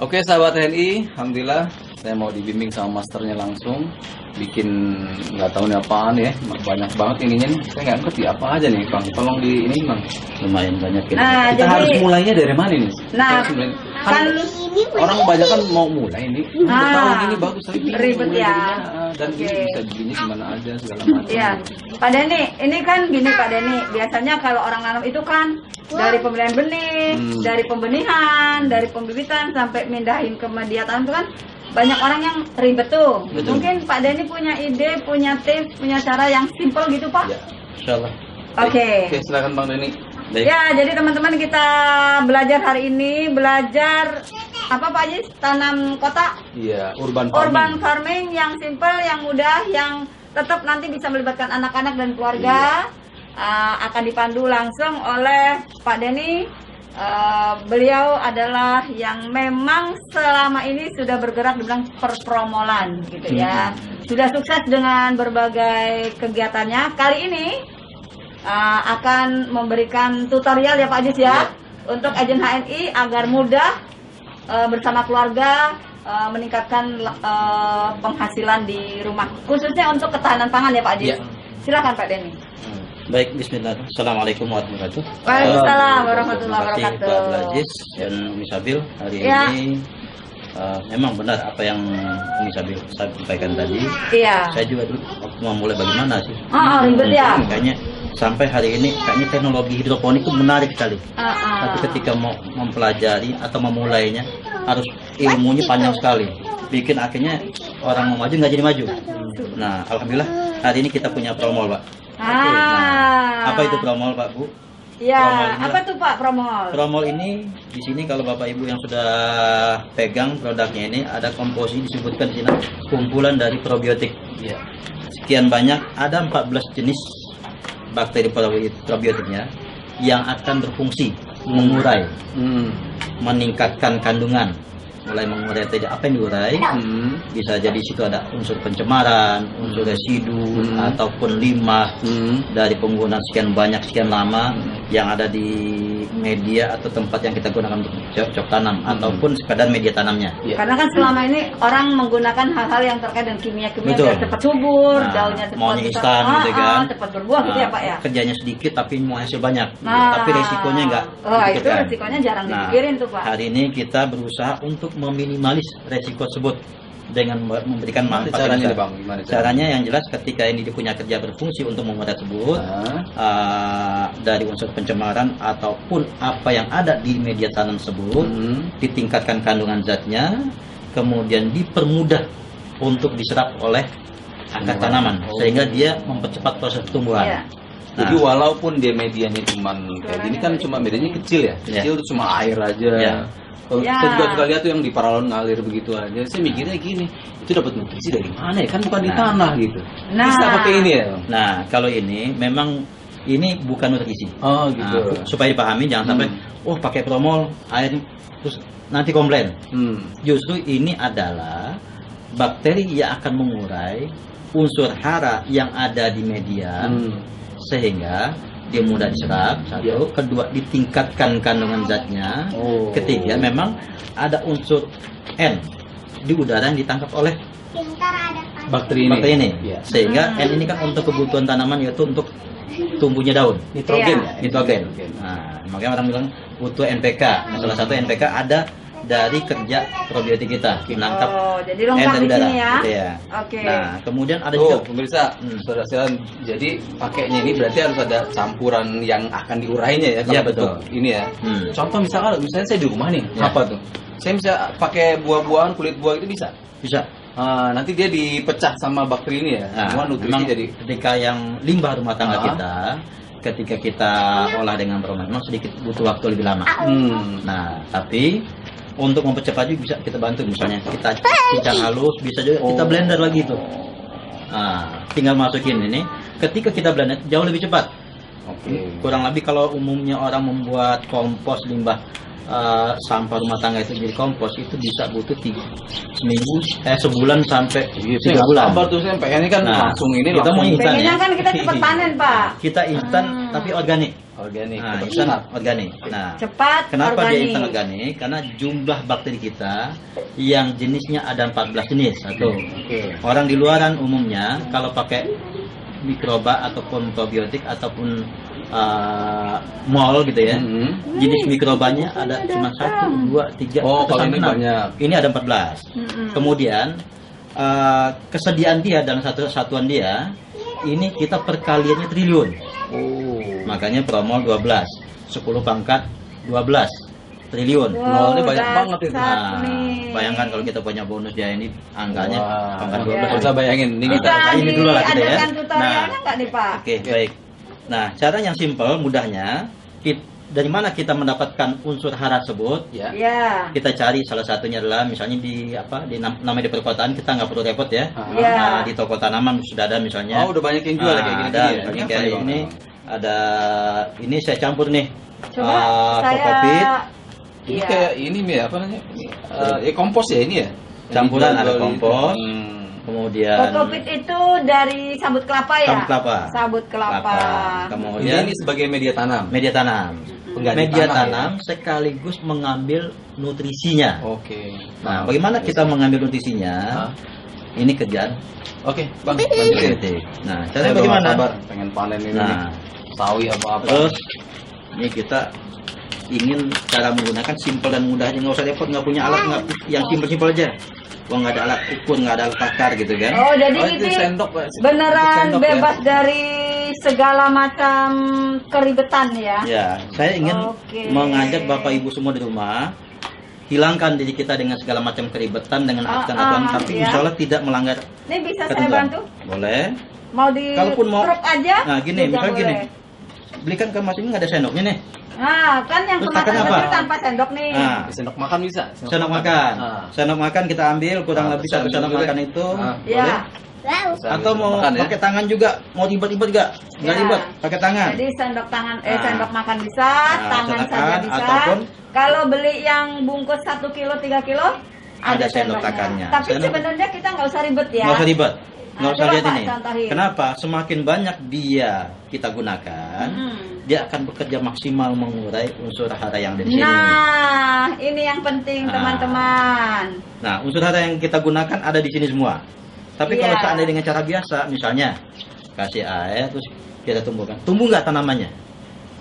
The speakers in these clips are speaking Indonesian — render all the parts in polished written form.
Oke sahabat TNI, alhamdulillah saya mau dibimbing sama masternya langsung. Bikin nggak tahu nih apaan ya, banyak banget ininya nih. Saya nggak ngerti apa aja nih Bang. Tolong di ini Bang. Lumayan banyak ini. Nah, Kita jadi- harus mulainya dari mana nih? Nah, Kita harus kan orang kebanyakan mau mulai nih. Udah tahu ini bagus tapi bingung ribet mulai ya. dari mana. Dan Oke. ini bisa begini gimana aja segala macam. Iya, Pak Denny, ini kan gini Pak Denny, biasanya kalau orang nanam itu kan dari pembelian benih, dari pembenihan, dari pembibitan sampai mindahin ke media tanam itu kan banyak orang yang ribet tuh. Betul. Mungkin Pak Denny punya ide, punya tips, punya cara yang simple gitu Pak? Ya, insyaallah. Oke. Oke, silakan Bang Denny. Baik. Ya, jadi teman-teman kita belajar hari ini, belajar apa Pak Jis? Tanam kota, Iya, urban farming. urban farming yang simple, yang mudah, yang tetap nanti bisa melibatkan anak-anak dan keluarga. Akan dipandu langsung oleh Pak Denny. Beliau adalah yang memang selama ini sudah bergerak di bidang perpromolan gitu ya. Sudah sukses dengan berbagai kegiatannya. Kali ini akan memberikan tutorial ya Pak Ajis ya, untuk agen HNI agar mudah bersama keluarga meningkatkan penghasilan di rumah, khususnya untuk ketahanan pangan ya Pak Ajis. Ya. Silakan Pak Denny. Baik, bismillah. Assalamualaikum warahmatullahi wabarakatuh. Waalaikumsalam warahmatullahi Terima kasih Pak wabarakatuh. Abdul Aziz dan Umi Sabil. Hari Ya. ini memang benar apa yang Umi Sabil sampaikan tadi. Iya. Saya juga dulu waktu mau mulai bagaimana sih? Ribet ya. Kayaknya sampai hari ini kayaknya teknologi hidroponik itu menarik sekali. Ah. Tapi ketika mau mempelajari atau memulainya harus ilmunya panjang sekali. Bikin akhirnya orang mau maju nggak jadi maju. Nah, alhamdulillah hari ini kita punya promol, Pak. Nah, apa itu promol, Pak Bu? Ya, Promol ini apa tuh Pak promol? Promol ini di sini kalau Bapak Ibu yang sudah pegang produknya ini ada komposisi disebutkan di sini kumpulan dari probiotik. Iya. Sekian banyak, ada 14 jenis bakteri probiotiknya yang akan berfungsi mengurai, meningkatkan kandungan, mulai mengurai tadi apa yang diurai. Bisa jadi situ ada unsur pencemaran, unsur residu ataupun limbah dari penggunaan sekian banyak sekian lama yang ada di media atau tempat yang kita gunakan untuk cocok tanam ataupun sekadar media tanamnya. Iya. Karena kan selama ini orang menggunakan hal-hal yang terkait dengan kimia-kimia Betul. biar cepat subur, Nah, daunnya cepat maunya instan gitu kan. cepat berbuah gitu ya Pak ya. Kerjanya sedikit tapi mau hasil banyak. Nah. Tapi resikonya enggak. Oh, itu resikonya jarang dipikirin tuh Pak. Hari ini kita berusaha untuk meminimalis resiko tersebut dengan memberikan manfaat. Caranya yang nih, besar. Bang, gimana Caranya yang jelas ketika ini dia punya kerja berfungsi untuk mengurai tersebut dari unsur pencemaran ataupun apa yang ada di media tanam tersebut ditingkatkan kandungan zatnya, kemudian dipermudah untuk diserap oleh akar tanaman sehingga dia mempercepat proses pertumbuhan. Iya. Jadi walaupun dia medianya cuman kayak gini kan cuma medianya kecil ya, kecil tuh cuma air aja. Ya. Kalau Ya. saya juga suka lihat tuh yang di paralon ngalir begitu aja. Saya mikirnya gini, itu dapat nutrisi dari mana ya? Kan bukan di tanah gitu. Nah. Bisa pakai ini ya? Nah, kalau ini memang ini bukan nutrisi. Oh gitu. Nah, supaya dipahami jangan sampai pakai promol air terus nanti komplain. Justru ini adalah bakteri yang akan mengurai unsur hara yang ada di media sehingga dia mudah diserap. Satu, kedua ditingkatkan kandungan zatnya. Ketiga, memang ada unsur N di udara yang ditangkap oleh Bakteri ini. Iya. Sehingga N ini kan untuk kebutuhan tanaman yaitu untuk tumbuhnya daun. Nitrogen Iya. ya? Nitrogen. Nah, makanya orang bilang butuh NPK. Nah, salah satu NPK ada dari kerja probiotik kita menangkap Jadi lengkap dari di udara. sini ya. Gitu ya. Oke. Nah, kemudian ada Oh, juga pemirsa, saudara sekalian, jadi pakainya ini berarti harus ada campuran yang akan diurainya ya kalau Iya, bentuk betul. ini ya. Contoh misalnya saya di rumah nih, Ya. apa tuh? Saya bisa pakai buah-buahan, kulit buah itu bisa. bisa. Nanti dia dipecah sama bakteri ini ya. Semua nutrisi memang jadi ketika yang limbah rumah tangga kita, ketika kita olah dengan promol memang sedikit butuh waktu lebih lama. Nah, tapi untuk mempercepat juga bisa kita bantu, misalnya kita cincang halus, bisa juga kita blender lagi itu. Nah, tinggal masukin ini. Ketika kita blender jauh lebih cepat. Kurang lebih kalau umumnya orang membuat kompos limbah sampah rumah tangga itu jadi kompos itu bisa butuh sebulan sampai 3 bulan. Sabar tuh saya pengennya kan Nah, langsung ini kita mau langsung. instan Pengennya ya. kan kita cepat panen Pak. Kita instan tapi organik. Organik. Nah, tetap instan sehat. organik. Nah, Cepat, kenapa dia organik. instan organik? Karena jumlah bakteri kita yang jenisnya ada 14 jenis. Satu. Oke. Orang di luaran umumnya kalau pakai mikroba ataupun probiotik ataupun mol gitu ya, jenis mikrobanya ada cuma 1, 2, 3, Oh, atau kalau sampai ini 6. banyak. Ini ada 14. Kemudian kesediaan dia dalam satu satuan dia ini kita perkaliannya triliun. Oh. Makanya promol 12, 10 pangkat 12 triliun. Wow, Nolnya banyak banget itu. dahsyat Nah, nih. bayangkan kalau kita punya bonus dia ini angkanya Wah, pangkat iya. 12. nggak usah bayangin. Ini Nah, kita Bisa ini dulu lah kita ya. diadakan tutorialnya Nah. nggak nih Pak? Oke, baik. Nah, cara yang simpel mudahnya dari mana kita mendapatkan unsur hara tersebut? ya. Ya. Kita cari salah satunya adalah misalnya di apa di namanya di perkotaan kita nggak perlu repot ya. Iya. Nah, di toko tanaman sudah ada misalnya. Oh, udah banyak yang jual ya kayak gini. Ada, ya. misalnya Ini kayak apa nih, Bang? ini ada ini saya campur nih. Coba saya. kokopit, Ini Iya. kayak ini Mi, apa namanya? Ini, kompos ya ini ya. Campuran Yang ada dijual-jual kompos. itu. kemudian Kokopit itu dari sabut kelapa ya? Sabut kelapa. Sabut kelapa. Kemudian Ini sebagai media tanam. media tanam. Pengganti Media tanah, tanam sekaligus mengambil nutrisinya. Oke. Nah, bagaimana kita mengambil nutrisinya? Hah? Ini kerjaan Oke, Bang, lanjutin. genetik. Nah, Saya caranya udah bagaimana? nggak sabar, pengen panen ini. Nah, nih. Sawi apa-apa. terus ini kita ingin cara menggunakan simpel dan mudah aja, nggak usah repot, nggak punya alat, nggak, yang simpel-simpel aja. Wah, nggak ada alat ukur, nggak ada alat takar gitu kan? Oh, jadi Oh, itu ini sendok, Pak. beneran Sendok, ya? bebas dari segala macam keribetan ya? Ya, saya ingin Oke. mengajak Bapak Ibu semua di rumah hilangkan diri kita dengan segala macam keribetan dengan aturan-aturan, tapi iya. insya Allah tidak melanggar Ini bisa saya ketentuan. bantu? Boleh. Mau di Kalaupun mau- truk aja? Nah, gini, juga misalnya gini. boleh. Belikan ke Mas ini nggak ada sendoknya nih. Nah, kan yang Terus kemakan makan apa? itu tanpa sendok nih. Nah, Sendok makan bisa. sendok makan. Ah. Sendok makan kita ambil kurang Ah, lebih saya satu ambil sendok dulu makan deh. itu. Ah, Ya. boleh? Saya Atau ambil mau makan ya. pakai tangan juga, mau ribet-ribet gak? Nggak Ya. ribet, pakai tangan. Jadi sendok tangan, Nah. sendok makan bisa, Nah, tangan sendok saja tangan, bisa. ataupun- Kalau beli yang bungkus 1 kilo, 3 kilo, Ada sendok sendoknya. tangannya. Tapi Sendok- sebenarnya kita nggak usah ribet ya. Nggak usah ribet, nggak Nah, usah coba lihat Pak ini. contohin. Kenapa? Semakin banyak dia kita gunakan, dia akan bekerja maksimal mengurai unsur hara yang ada di sini. Nah, ini yang penting Nah. teman-teman. Nah, unsur hara yang kita gunakan ada di sini semua. Tapi Iya. kalau seandainya dengan cara biasa, misalnya kasih air terus kita tumbuhkan, tumbuh nggak tanamannya?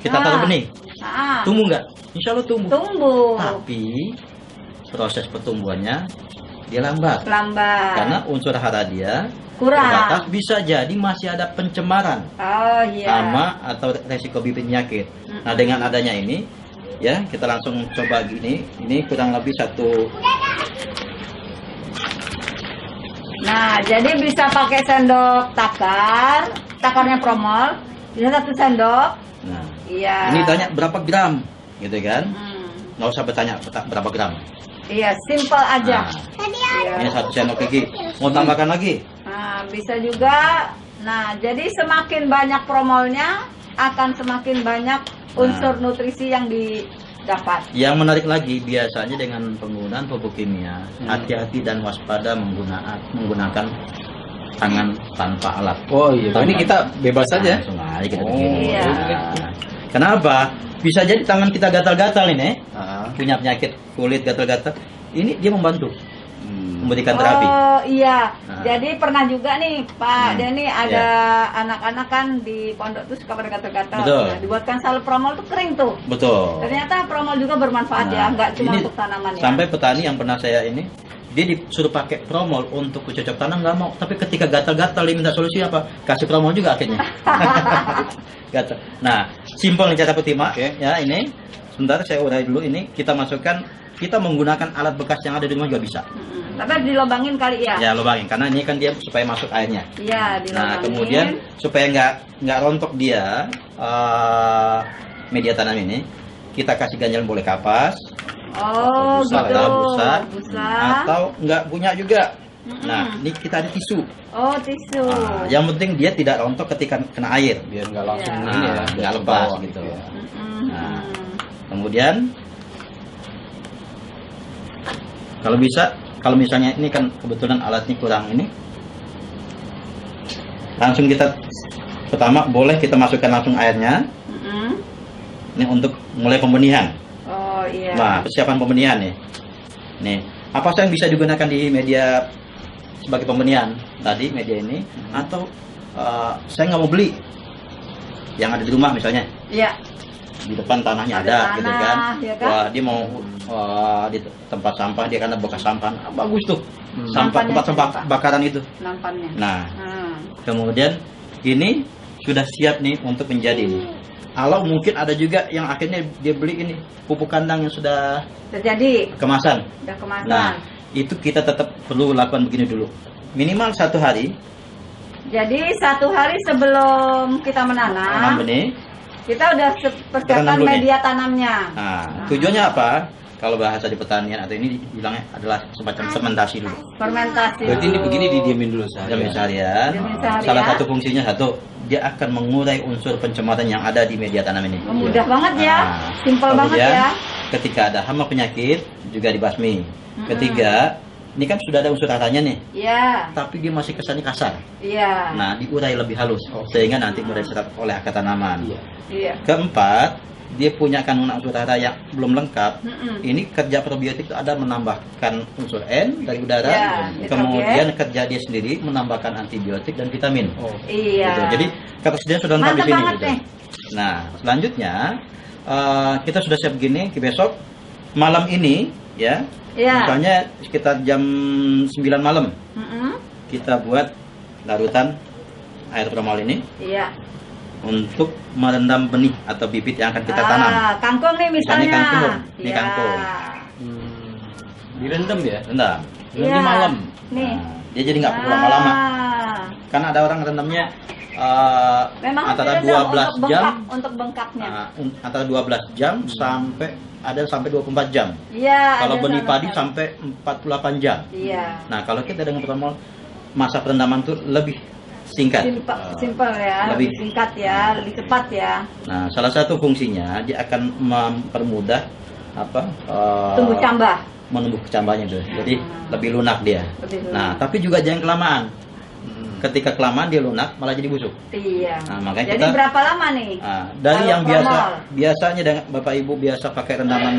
Kita Ah. taruh benih, Nah, tumbuh nggak? Insya Allah tumbuh. tumbuh Tapi proses pertumbuhannya dia lambat. lambat. Karena unsur hara dia Kurang. terbatas, bisa jadi masih ada pencemaran Oh iya. hama atau resiko bibit penyakit. Nah, dengan adanya ini ya kita langsung coba gini, ini kurang lebih satu. Nah, jadi bisa pakai sendok takar, takarnya promol, bisa 1 sendok. Nah, Iya. ini tanya berapa gram gitu kan? Hmm. Nggak usah bertanya berapa gram. Iya, simple aja. Nah, Iya. ini 1 sendok lagi. Mau tambahkan lagi? Nah, bisa juga. Nah, jadi semakin banyak promolnya, akan semakin banyak unsur nutrisi yang didapat. Yang menarik lagi, biasanya dengan penggunaan pupuk kimia, hati-hati dan waspada menggunakan tangan tanpa alat. Oh iya. Ini kita bebas saja. Langsung aja kita Oh, begini. iya. Nah, kenapa? Bisa jadi tangan kita gatal-gatal ini, Ah. punya penyakit kulit gatal-gatal. Ini dia membantu Hmm. memberikan terapi. Oh iya, Nah. jadi pernah juga nih Pak Denny ada Ya. anak-anak kan di pondok tuh suka pada gatal-gatal. Betul. Nah, dibuatkan salep promol tuh kering tuh. Betul. Ternyata promol juga bermanfaat ya, nggak cuma ini untuk tanaman ya. Sampai petani yang pernah saya ini, dia disuruh pakai promol untuk bercocok tanam nggak mau. Tapi ketika gatal-gatal dia minta solusi apa? Kasih promol juga akhirnya. Gatal. Nah, simpel nih cara pertama. Oke. Ya ini. Sebentar saya urai dulu ini. Kita masukkan. Kita menggunakan alat bekas yang ada di rumah juga bisa. Tapi harus dilobangin kali ya. Ya lubangin. Karena ini kan dia supaya masuk airnya. Iya, dilobangin. Nah, kemudian supaya nggak rontok dia media tanam ini, kita kasih ganjalan boleh kapas, oh busa, gitu. atau busa, Busa. atau nggak punya juga. Mm-mm. Nah, ini kita ada tisu. Oh, tisu. Nah, yang penting dia tidak rontok ketika kena air. Biar nggak langsung Iya. ini ya. Nah, nggak ke lepas bawah gitu. ya. Mm-mm. Nah. Kemudian kalau bisa, kalau misalnya ini kan kebetulan alatnya kurang ini, langsung kita pertama boleh kita masukkan langsung airnya. Mm-mm. Ini untuk mulai pembenihan. Oh iya. Nah, persiapan pembenihan nih. Nih, apa sih yang bisa digunakan di media sebagai pembenihan? Tadi media ini atau saya nggak mau beli yang ada di rumah misalnya. Iya. Di depan tanahnya Ada ada, tanah, gitu kan. ya kan? Wah, dia mau di tempat sampah dia karena bekas sampah. Bagus tuh. Sampah Nampannya tempat sampah siapa? bakaran itu. Nampannya. Nah, Hmm. kemudian ini sudah siap nih untuk menjadi nih. Kalau mungkin ada juga yang akhirnya dia beli ini pupuk kandang yang sudah Terjadi. kemasan. Udah kemasan. Nah, itu kita tetap perlu lakukan begini dulu. Minimal 1 hari Jadi 1 hari sebelum kita tanam menanam, benih. kita udah persiapkan Tanam dulu nih. media tanamnya. Nah, tujuannya apa? Kalau bahasa di pertanian atau ini bilangnya adalah semacam fermentasi dulu. Fermentasi. Berarti ini dulu. begini didiemin dulu Jam seharian. Diamin seharian. Salah satu fungsinya satu, dia akan mengurai unsur pencemaran yang ada di media tanam ini. Mudah banget ya. Nah, Simpel banget kemudian, ya. Ketika ada hama penyakit juga dibasmi. Ketiga, ini kan sudah ada unsur haranya nih, Iya. tapi dia masih kesannya kasar. Iya. Nah, diurai lebih halus sehingga nanti mudah diserap oleh akar tanaman. Iya. Iya. Keempat, dia punya kandungan unsur hara yang belum lengkap. Mm-mm. Ini kerja probiotik itu ada menambahkan unsur N dari udara, Ya, kemudian kerja dia sendiri menambahkan antibiotik dan vitamin. Oh. Iya. Gitu. Jadi ketersediaan sudah lengkap di Mantap sini. banget gitu. nih. Nah, selanjutnya kita sudah siap begini. Besok malam ini, ya, Iya. misalnya sekitar jam 9 malam Mm-mm. kita buat larutan air formal ini Iya. untuk merendam benih atau bibit yang akan kita tanam. Kangkung nih misalnya. Misalnya kangkung. Ini Iya. kangkung. Direndam ya? Rendam. Ini Iya. malam. Nih. Nah, dia jadi nggak perlu lama-lama. Ah. Karena ada orang rendamnya Memang antara harus direndam 12 untuk jam, bengkak, untuk bengkaknya. antara 12 jam sampai ada sampai 24 jam. Iya. Kalau ada benih sama padi sekali. sampai 48 jam. Iya. Nah, kalau kita dengan formal masa perendaman itu lebih singkat. Simpel ya, lebih Lebih- singkat ya, lebih cepat ya. Nah, salah satu fungsinya dia akan mempermudah apa? Tumbuh cambah. Menumbuh kecambahnya tuh. Jadi lebih lunak dia. Lebih lunak. Nah, tapi juga jangan kelamaan. Ketika kelamaan dia lunak malah jadi busuk. Iya. Nah, makanya Jadi kita- berapa lama nih? Dari Kalau yang formal. biasanya dengan Bapak Ibu biasa pakai rendaman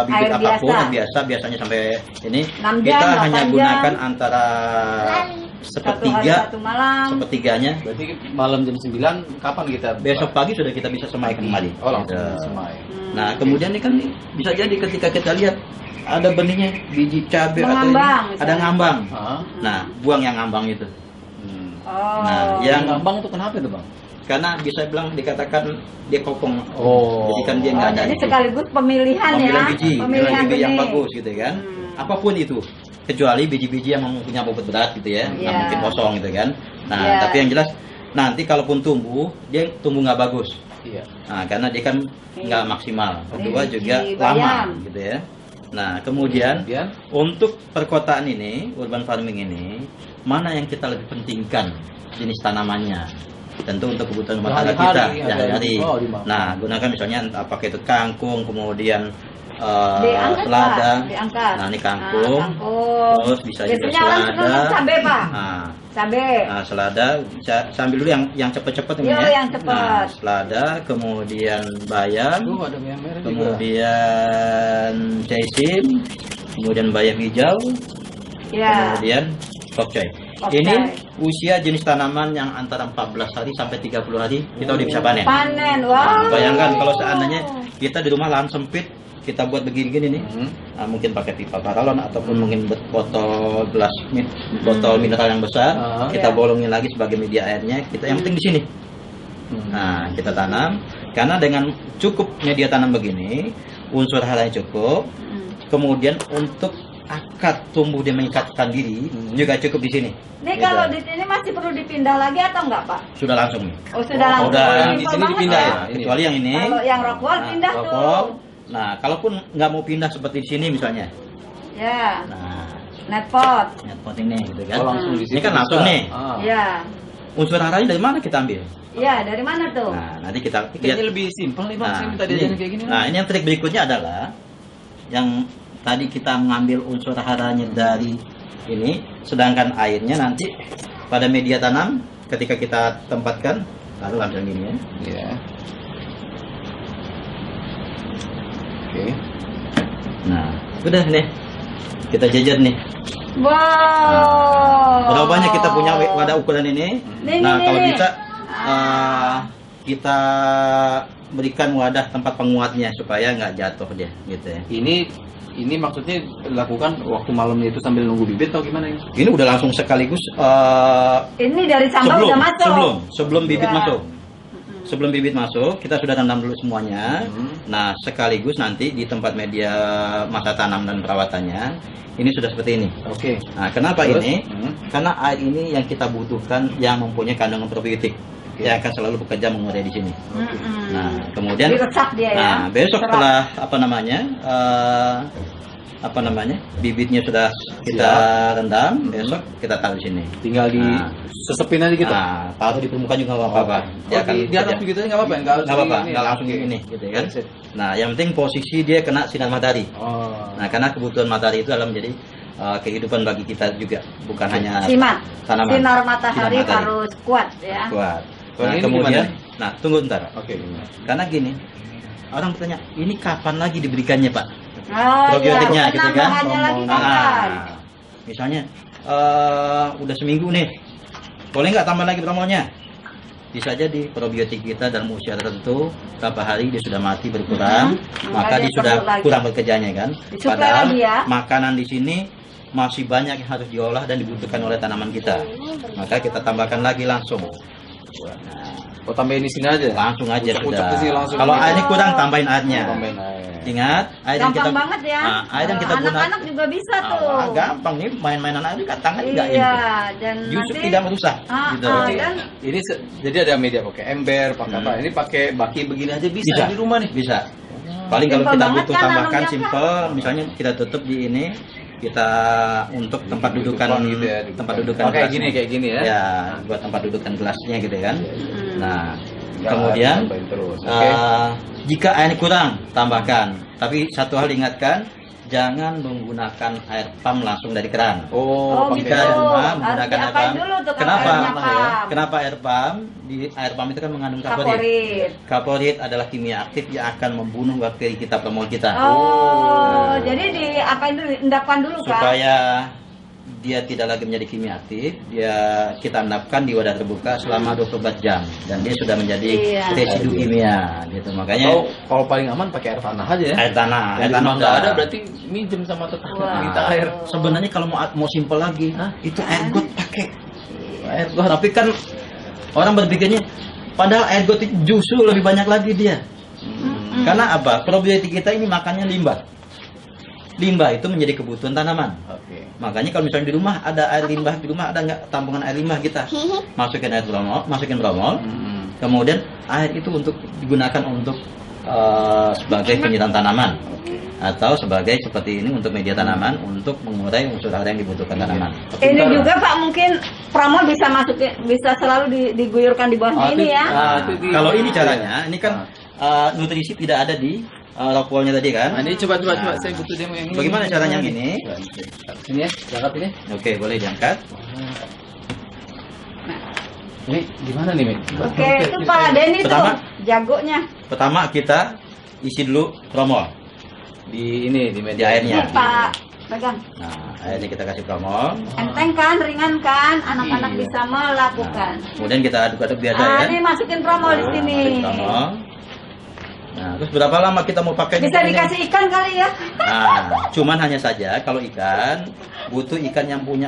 bibit Air apapun biasa. biasanya sampai ini 6 jam, kita 8 hanya jam. gunakan antara 1 hari 1 malam. sepertiganya. Berarti malam jam 9 kapan kita Besok pagi sudah kita bisa semai kembali. Oh, langsung Gitu. semai. Nah, kemudian ini kan bisa jadi ketika kita lihat ada benihnya biji cabai atau ini, Mengambang, ada misalnya. ngambang. Ah. Nah, buang yang ngambang itu. Oh. Nah, Yang yang ngambang itu kenapa itu, Bang? karena bisa bilang dikatakan dia kopong. Oh. Jadi kan dia nggak ada. Jadi itu. sekaligus pemilihan ya. Pemilihan biji, Pemilihan biji yang benih. bagus gitu kan. Hmm. Apapun itu, kecuali biji-biji yang punya bobot berat gitu ya, nggak Iya. mungkin kosong gitu kan. Nah, Iya. tapi yang jelas nanti kalaupun tumbuh, dia tumbuh nggak bagus. Iya. Nah, karena dia kan nggak maksimal. Kedua Biji juga bayam. lama gitu ya. Nah, kemudian untuk perkotaan ini, urban farming ini, mana yang kita lebih pentingkan jenis tanamannya? Tentu untuk kebutuhan rumah tangga kita Sehari-hari, sehari-hari. oh, dimakan. Nah, gunakan misalnya apakah itu kangkung, kemudian Diangkat, selada. Pak. Diangkat. Nah, ini kangkung. Kangkung. Terus bisa juga Biasanya orang selada. suka cabai, Pak. Nah, Cabai. selada bisa sambil dulu yang cepet-cepet ini Iya, ya. yang cepet. Nah, selada, kemudian bayam, Tuh ada merah juga. kemudian caisim, kemudian bayam hijau, Ya. kemudian pokcoy. Pokcoy. Ini usia jenis tanaman yang antara 14 hari sampai 30 hari kita udah bisa panen. Panen. Nah, Wow. bayangkan kalau seandainya kita di rumah lahan sempit, kita buat begini-gini nih. Hmm. Nah, mungkin pakai pipa paralon ataupun mungkin botol gelas botol mineral yang besar, kita Iya. bolongin lagi sebagai media airnya. Kita yang penting di sini. Nah, kita tanam karena dengan cukup media tanam begini, unsur haranya cukup, Hmm. kemudian untuk akar tumbuh dia mengikatkan diri juga cukup di sini. Ini Gitu. kalau di sini masih perlu dipindah lagi atau enggak, Pak? Sudah langsung nih. Oh, sudah Oh, langsung. udah. Simpel Yang di sini banget dipindah ya? Ini. Kecuali yang ini. Kalau yang rockwool pindah tuh. rockwool. Nah, kalaupun nggak mau pindah seperti di sini misalnya. Ya. Nah, Netpot. netpot ini gitu kan. Oh, langsung di Ini situ kan langsung bisa. nih. Ah. Ya. Unsur haranya dari mana kita ambil? Ya, dari mana tuh? Nah, nanti kita Ini kayaknya lebih simpel nih, Bang. Saya minta diajarin kayak gini. Nah, ini yang trik berikutnya adalah yang tadi kita mengambil unsur haranya dari ini, sedangkan airnya nanti pada media tanam ketika kita tempatkan lalu langsung gini ya. Iya. Oke. Nah, udah nih. Kita jajar nih. Wow. Berapa banyak kita punya wadah ukuran ini? Nah, kalau bisa kita berikan wadah tempat penguatnya supaya nggak jatuh dia, gitu ya. Ini maksudnya dilakukan waktu malam itu sambil nunggu bibit atau gimana ini? Ini udah langsung sekaligus Ini dari sambal udah masuk. sebelum bibit Udah. masuk. Sebelum bibit masuk, kita sudah tanam dulu semuanya. Nah, sekaligus nanti di tempat media masa tanam dan perawatannya, ini sudah seperti ini. Oke. Nah, kenapa Terus? ini? Karena air ini yang kita butuhkan yang mempunyai kandungan probiotik. Dia akan selalu bekerja mengurai di sini. Nah, kemudian Diresap dia ya. nah, besok Serap. setelah bibitnya sudah kita rendam, besok kita taruh di sini. Tinggal di Nah. sesepin aja gitu. Nah, taruh di permukaan juga nggak apa-apa. Dia akan di atas begitu nggak apa-apa, nggak harus Nggak apa-apa, ini. nggak langsung Oke. ini, gitu kan. That's it. Nah, yang penting posisi dia kena sinar matahari. Oh. Nah, karena kebutuhan matahari itu adalah menjadi kehidupan bagi kita juga, bukan hanya Simak. tanaman. Sinar matahari Sinar matahari. harus kuat ya. Kuat. Kalau Nah, ini kemudian, gimana? nah tunggu bentar. Oke. Gimana? Karena gini, orang bertanya, ini kapan lagi diberikannya, Pak? Oh Probiotiknya, iya, gitu kan? penambahannya lagi kapan? Misalnya, udah seminggu nih, boleh nggak tambah lagi promolnya? Bisa jadi probiotik kita dalam usia tertentu berapa hari dia sudah mati berkurang, maka Makanya dia sudah perlu lagi. kurang bekerjanya kan. Disuplai Padahal lagi ya. makanan di sini masih banyak yang harus diolah dan dibutuhkan oleh tanaman kita. Maka kita tambahkan lagi langsung. Nah, Oh, tambahin di sini aja. langsung aja Ucap-ucap sudah. di sini langsung. Kalau Oh. airnya kurang tambahin airnya. Tambahin air. Ingat, air yang Gampang kita banget ya. Nah, air yang kita gunakan Anak-anak juga bisa tuh. gampang nih main-mainan air kan tangan nggak ini. Iya, dan Justru nanti tidak merusak. Gitu. dan Ini jadi ada media pakai ember, pakai apa? Ini pakai baki begini aja bisa, Bisa di rumah nih. Bisa. Paling kalau Simpel kita banget butuh kan tambahkan anunya, Kak? simple, misalnya kita tutup di ini, kita untuk tempat dudukan gitu ya, tempat dudukan Oh, kayak gelasnya. gini ya. Ya, buat tempat dudukan gelasnya gitu kan. Nah, Nggak kemudian tambahin terus. Oke. jika air kurang tambahkan. Tapi satu hal ingatkan, jangan menggunakan air pump langsung dari keran. Oh, pakai gitu. Jika di rumah Harus menggunakan air diapain pump. dulu tuh kan Kenapa? airnya, Pak? Kenapa air pump? Di air pump itu kan mengandung kaporit. Kaporit. Kaporit adalah kimia aktif yang akan membunuh bakteri kita, promol kita. Oh, jadi diapain dulu? Endapkan dulu kan? Supaya dia tidak lagi menjadi kimia aktif, kita endapkan di wadah terbuka selama 24 jam dan dia sudah menjadi Iya. residu kimia gitu. Makanya Kalau paling aman pakai air tanah aja ya. air tanah, Yang di rumah nggak udah. ada berarti minjem sama tetangga Wah. minta air. Sebenarnya kalau mau simpel lagi, itu air got pakai. Air gua Tapi kan orang berpikirnya, padahal air got itu justru lebih banyak lagi dia. Karena apa? Probiotik kita ini makannya limbah. Limbah itu menjadi kebutuhan tanaman. Oke. Makanya kalau misalnya di rumah ada air limbah, di rumah ada nggak tampungan air limbah kita? Masukin air bromol, masukin bromol. Kemudian air itu untuk digunakan untuk sebagai penyiram tanaman atau sebagai seperti ini untuk media tanaman untuk mengurai unsur hara yang dibutuhkan tanaman. Ini juga Pak mungkin promol bisa masukin, bisa selalu diguyurkan di bawah ini ya. Kalau ini caranya, ini kan nutrisi tidak ada di rockwoolnya tadi kan? Nah, ini coba saya butuh demo yang ini. Bagaimana caranya yang ini? Sini ya, angkat ini. Oke, boleh diangkat. Ini gimana nih, Mi? Oke, itu Pak Denny tuh Pertama. jagonya. Pertama kita isi dulu promol Di ini di di media airnya. Nih Pak, pegang. Nah, airnya kita kasih promol. Enteng kan, ringan kan, anak-anak Iya. bisa melakukan. Kemudian kita aduk-aduk biasa Ah, ya. ini masukin promol di sini. Masukin promol. Nah, terus berapa lama kita mau pakai Bisa ini? dikasih ikan kali ya? Nah, cuman hanya saja kalau ikan butuh ikan yang punya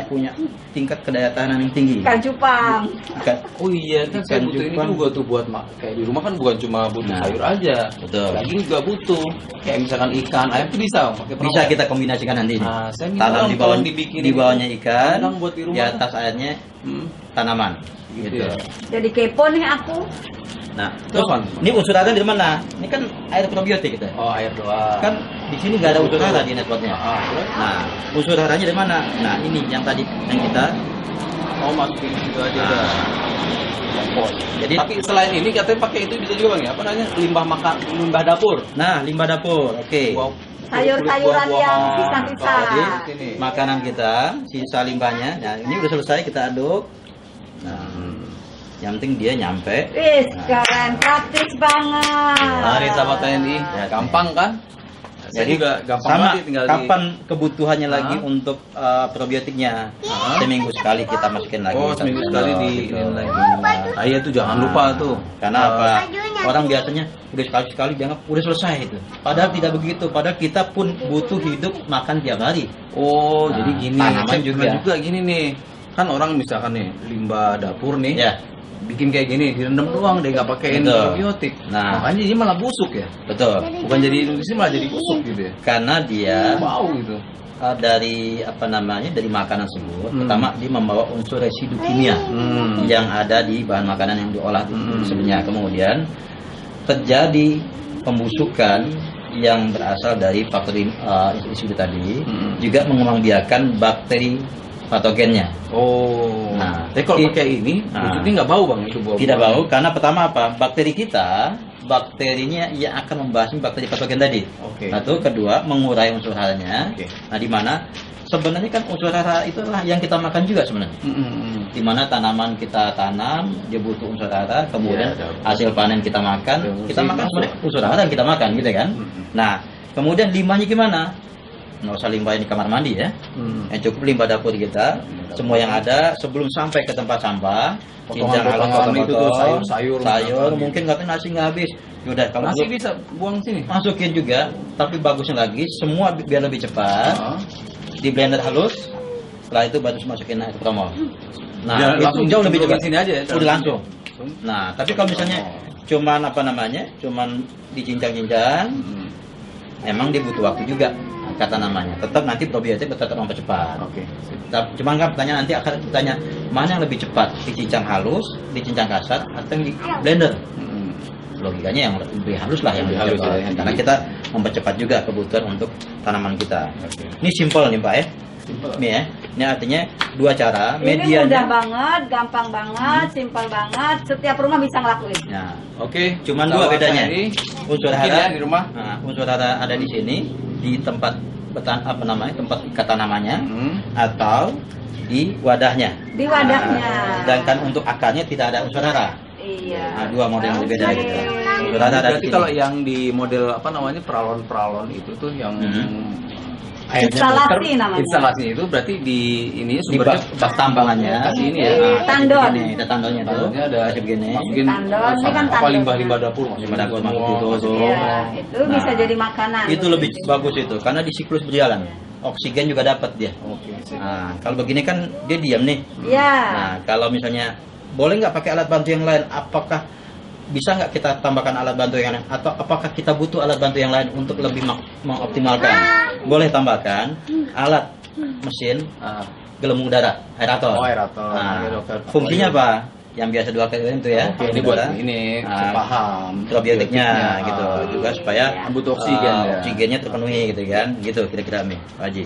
tingkat kedaya tahanan yang tinggi. Ikan cupang. Ikan, Oh iya, kan saya Ikan butuh ini cupang. juga tuh buat kayak di rumah kan bukan cuma butuh Nah. sayur aja. Betul. Daging juga butuh. Kayak misalkan ikan, ayam tuh bisa pakai Bisa kita kombinasikan nanti ini. Nah, saya minta Tanam dong di bawah tolong dibikin di bawahnya ikan, kandang buat di rumah. di atas airnya tanaman. Gitu Gitu. ya. Jadi kepo nih aku. Nah, Terus, terus ini unsur hara di mana? Ini kan air probiotik gitu. Oh, air doang. Kan di sini nggak ada unsur hara di networknya. Terus? Nah, unsur haranya dari mana? Nah, ini yang tadi yang kita. Oh, masukin gitu aja Nah. udah. Kompos. Jadi, Tapi selain ini katanya pakai itu bisa juga Bang ya? Apa namanya? Limbah dapur. nah limbah dapur, oke. Buah- Sayur-sayuran buah-buahan. yang sisa-sisa. Oh, jadi sini. Makanan kita, sisa limbahnya. Nah, ini udah selesai kita aduk. Nah, yang penting dia nyampe. Wis, keren, praktis banget. Mari sahabat TNI, Ya, gampang kan? Saya juga gampang sama banget tinggal kapan kebutuhannya lagi Ah. untuk probiotiknya. Seminggu sekali kita masukin lagi. Oh, seminggu Satu sekali kilo, di gitu. ini lagi. Ah, iya tuh jangan lupa tuh. Karena apa? Orang biasanya udah sekali dianggap udah selesai itu. Padahal tidak begitu. Padahal kita pun butuh hidup makan tiap hari. Oh, Nah, jadi gini. tanaman Saya juga. pernah juga gini nih. Kan orang misalkan nih limbah dapur nih. Ya, Bikin kayak gini, direndam doang deh, nggak pakein Betul. probiotik. Nah. Makanya jadi malah busuk ya. betul. Bukan jadi nutrisi malah jadi busuk gitu ya. Karena dia Bau gitu. dari apa namanya dari makanan tersebut, Hmm. pertama dia membawa unsur residu kimia yang ada di bahan makanan yang diolah sebelumnya. Kemudian terjadi pembusukan yang berasal dari faktor itu tadi, juga mengembangbiakan bakteri patogennya. Oh. Nah, tapi kalau pakai ini, Nah. busuknya nggak bau bang itu bau. Tidak bau karena pertama apa? Bakterinya yang akan membahas bakteri patogen tadi. Oke. Satu, kedua mengurai unsur haranya. Oke. Nah, di mana sebenarnya kan unsur hara itu adalah yang kita makan juga sebenarnya. Di mana tanaman kita tanam, dia butuh unsur hara, kemudian Iya, ada. hasil panen kita makan, Ada kita unsur makan masuk. sebenarnya unsur hara yang kita makan gitu kan. Mm-mm. Nah, kemudian limbahnya gimana? Nggak usah limbah di kamar mandi ya. Yang cukup limbah dapur kita, semua yang ada sebelum sampai ke tempat sampah, cincang halus, Potongan-potongan itu tuh, potong-potong, sayur-sayur sayur misalkan. mungkin katanya nasi nggak habis. Yaudah kalau Masih belum- bisa buang sini. masukin juga, tapi bagusnya lagi semua biar lebih cepat, Ah. di blender halus, setelah itu baru masukin air promol. Nah, Jangan itu langsung jauh lebih dicemplungin cepat. sini aja ya, Udah langsung. Nah, tapi kalau misalnya cuman apa namanya, cuman dicincang-cincang, emang dia butuh waktu juga, kata namanya. Tetap nanti probiotik tetap mempercepat. Oke. Cuman kan pertanyaan nanti akan ditanya mana yang lebih cepat, dicincang halus, dicincang kasar, atau yang di blender? Logikanya yang lebih halus lah yang Lebih lebih halus cepat. ya, yang Karena di- kita mempercepat juga kebutuhan untuk tanaman kita. Oke. Ini simple nih Pak ya. Simple. Ini ya. Ini artinya dua cara. Ini mudah Medianya. banget, gampang banget, simpel banget. Setiap rumah bisa ngelakuin. Nah, Oke. cuman dua Sahabat bedanya. saya ini, Unsur mungkin hara ya di rumah. Nah, unsur hara ada di sini di tempat apa namanya tempat ikat tanamannya atau di wadahnya. Di wadahnya. Nah, sedangkan untuk akarnya tidak ada unsur hara. Iya. Nah, dua model yang berbeda Oke. gitu. Unsur hara ada di Berarti sini. kalau yang di model apa namanya peralon-peralon itu tuh yang Instalasi namanya. Instalasinya itu berarti di ini di sumbernya bak tambangannya kasih ini ya. Di tandon. Ini ada tandonnya tuh. Tandonnya ada Kasih begini. masukin Tandon, ini kan apa tandon. limbah-limbah dapur Limbah dapur semua, masuk itu, masuk tuh. Iya, itu Nah, bisa jadi makanan. Itu lebih bagus itu karena di siklus berjalan. Oksigen juga dapat dia. Oke, sip. Nah, kalau begini kan dia diam nih. Iya. Nah, kalau misalnya boleh nggak pakai alat bantu yang lain? Apakah bisa nggak kita tambahkan alat bantu yang lain? Atau apakah kita butuh alat bantu yang lain untuk lebih mengoptimalkan? Boleh tambahkan alat mesin Ah, gelembung udara, aerator. oh, aerator. Nah, Oke, dokter. fungsinya apa? Yang biasa dua kali itu ya. Oke, ini buat Udara. ini Nah, paham. probiotiknya gitu Ah. juga supaya Butuh oksigen ya. oksigennya terpenuhi gitu kan gitu kira-kira nih Pak Haji.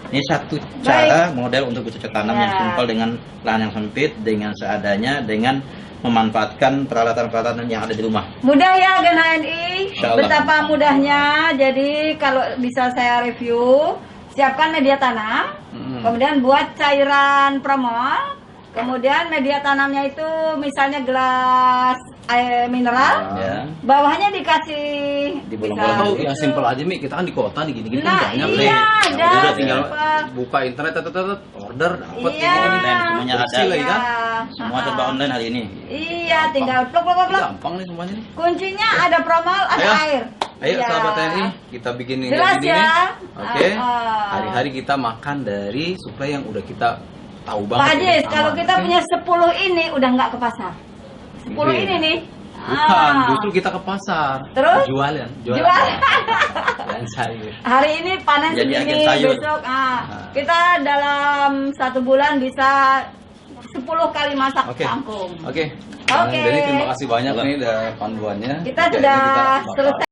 Ini satu cara model untuk bercocok tanam yang Ya. simpel dengan lahan yang sempit dengan seadanya dengan memanfaatkan peralatan-peralatan yang ada di rumah. Mudah ya Gen HNI, Insya Allah. betapa mudahnya. Jadi kalau bisa saya review, siapkan media tanam, kemudian buat cairan promol, kemudian media tanamnya itu misalnya gelas air mineral, Ya. bawahnya dikasih Di bisa- bolong-bolong. Tahu yang simpel aja Mi, kita kan di kota nih gini-gini Nah, kan banyak iya, nih. ada, Udah tinggal simpel. buka internet order dapat Iya. Online semuanya ada. Kecil lagi kan? Semua serba online hari ini. Iya, tinggal plok plok plok, plok. Gampang nih semuanya nih. Kuncinya ada promol, ada Ayo. air. Ayo Iya. sahabat TNI, kita bikin ini Jelas gini ya? nih. Oke. Hari-hari Hari-hari kita makan dari suplai yang udah kita tahu Pak banget. Ajis, aman. kalau kita Oke? punya 10 ini udah nggak ke pasar. 10 Iya. ini nih. Bukan, Ah. justru kita ke pasar. Terus? Jualan. Jual. Dan sayur. Hari ini panen Jadi agen segini, sayur. besok kita dalam 1 bulan bisa 10 kali masak Oke. kangkung. Oke. Oke. Jadi terima kasih banyak nih udah panduannya. Kita Oke, sudah ini kita bakar. selesai.